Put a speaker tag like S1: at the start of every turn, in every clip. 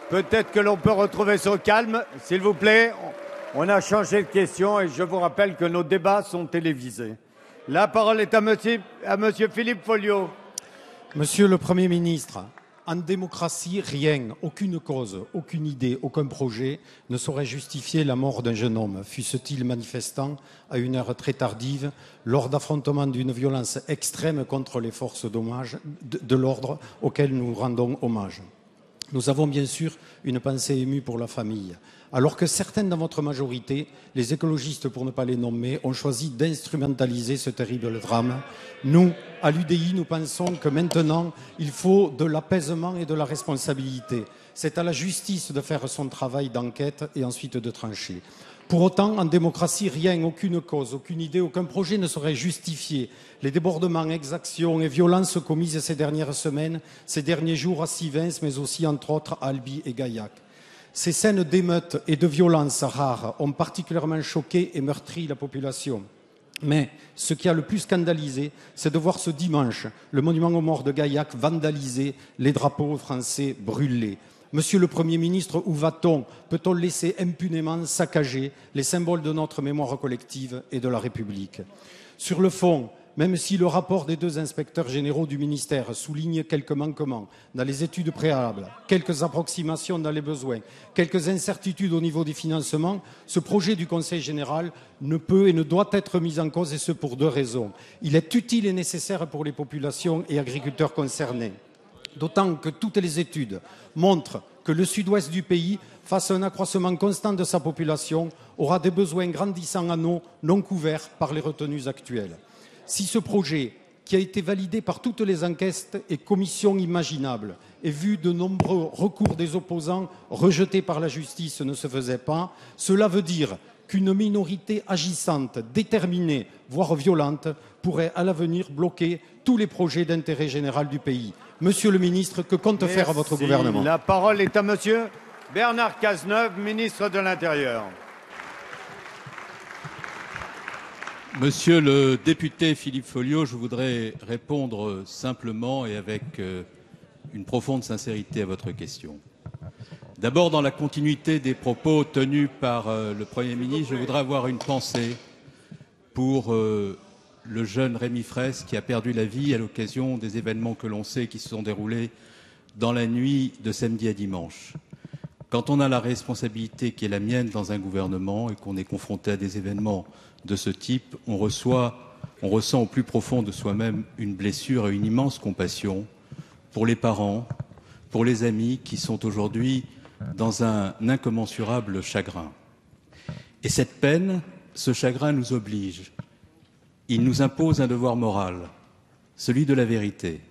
S1: Peut-être que l'on peut retrouver son calme, s'il vous plaît. On a changé de question et je vous rappelle que nos débats sont télévisés. La parole est à monsieur Philippe Folliot.
S2: Monsieur le Premier ministre, en démocratie, rien, aucune cause, aucune idée, aucun projet ne saurait justifier la mort d'un jeune homme, fût-ce-t-il manifestant à une heure très tardive, lors d'affrontements d'une violence extrême contre les forces de l'ordre auxquelles nous rendons hommage. Nous avons bien sûr une pensée émue pour la famille. Alors que certaines dans votre majorité, les écologistes pour ne pas les nommer, ont choisi d'instrumentaliser ce terrible drame, nous, à l'UDI, nous pensons que maintenant, il faut de l'apaisement et de la responsabilité. C'est à la justice de faire son travail d'enquête et ensuite de trancher. Pour autant, en démocratie, rien, aucune cause, aucune idée, aucun projet ne saurait justifier les débordements, exactions et violences commises ces dernières semaines, ces derniers jours à Sivens, mais aussi, entre autres, à Albi et Gaillac. Ces scènes d'émeutes et de violences rares ont particulièrement choqué et meurtri la population. Mais ce qui a le plus scandalisé, c'est de voir ce dimanche le monument aux morts de Gaillac vandalisé, les drapeaux français brûlés. Monsieur le Premier ministre, où va-t-on? Peut-on laisser impunément saccager les symboles de notre mémoire collective et de la République? Sur le fond, même si le rapport des deux inspecteurs généraux du ministère souligne quelques manquements dans les études préalables, quelques approximations dans les besoins, quelques incertitudes au niveau des financements, ce projet du Conseil général ne peut et ne doit être mis en cause, et ce pour deux raisons. Il est utile et nécessaire pour les populations et agriculteurs concernés. D'autant que toutes les études montrent que le sud-ouest du pays, face à un accroissement constant de sa population, aura des besoins grandissants en eau non couverts par les retenues actuelles. Si ce projet, qui a été validé par toutes les enquêtes et commissions imaginables, et vu de nombreux recours des opposants rejetés par la justice, ne se faisait pas, cela veut dire qu'une minorité agissante, déterminée, voire violente, pourrait à l'avenir bloquer tous les projets d'intérêt général du pays. Monsieur le ministre, que compte faire votre gouvernement?
S1: La parole est à monsieur Bernard Cazeneuve, ministre de l'Intérieur.
S3: Monsieur le député Philippe Folliot, je voudrais répondre simplement et avec une profonde sincérité à votre question. D'abord, dans la continuité des propos tenus par le Premier ministre, je voudrais avoir une pensée pour le jeune Rémi Fraisse qui a perdu la vie à l'occasion des événements que l'on sait qui se sont déroulés dans la nuit de samedi à dimanche. Quand on a la responsabilité qui est la mienne dans un gouvernement et qu'on est confronté à des événements de ce type, on ressent au plus profond de soi-même une blessure et une immense compassion pour les parents, pour les amis qui sont aujourd'hui dans un incommensurable chagrin. Et cette peine, ce chagrin nous oblige. Il nous impose un devoir moral, celui de la vérité.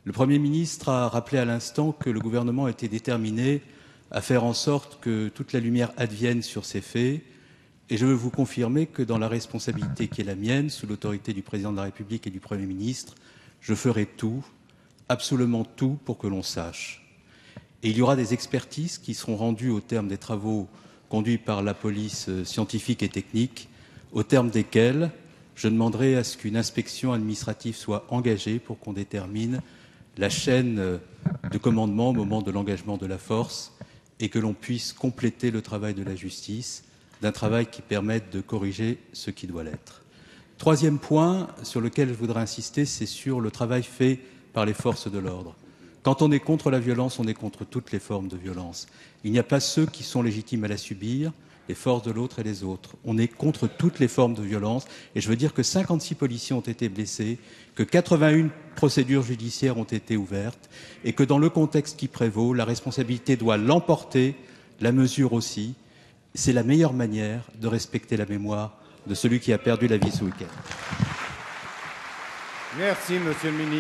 S3: Le Premier ministre a rappelé à l'instant que le gouvernement était déterminé à faire en sorte que toute la lumière advienne sur ces faits. Et je veux vous confirmer que dans la responsabilité qui est la mienne, sous l'autorité du Président de la République et du Premier ministre, je ferai tout, absolument tout, pour que l'on sache. Et il y aura des expertises qui seront rendues au terme des travaux conduits par la police scientifique et technique, au terme desquels je demanderai à ce qu'une inspection administrative soit engagée pour qu'on détermine la chaîne de commandement au moment de l'engagement de la force et que l'on puisse compléter le travail de la justice, d'un travail qui permette de corriger ce qui doit l'être. Troisième point sur lequel je voudrais insister, c'est sur le travail fait par les forces de l'ordre. Quand on est contre la violence, on est contre toutes les formes de violence. Il n'y a pas ceux qui sont légitimes à la subir, les forces de l'autre et les autres. On est contre toutes les formes de violence. Et je veux dire que 56 policiers ont été blessés, que 81 procédures judiciaires ont été ouvertes, et que dans le contexte qui prévaut, la responsabilité doit l'emporter, la mesure aussi. C'est la meilleure manière de respecter la mémoire de celui qui a perdu la vie ce week-end.
S1: Merci, monsieur le ministre.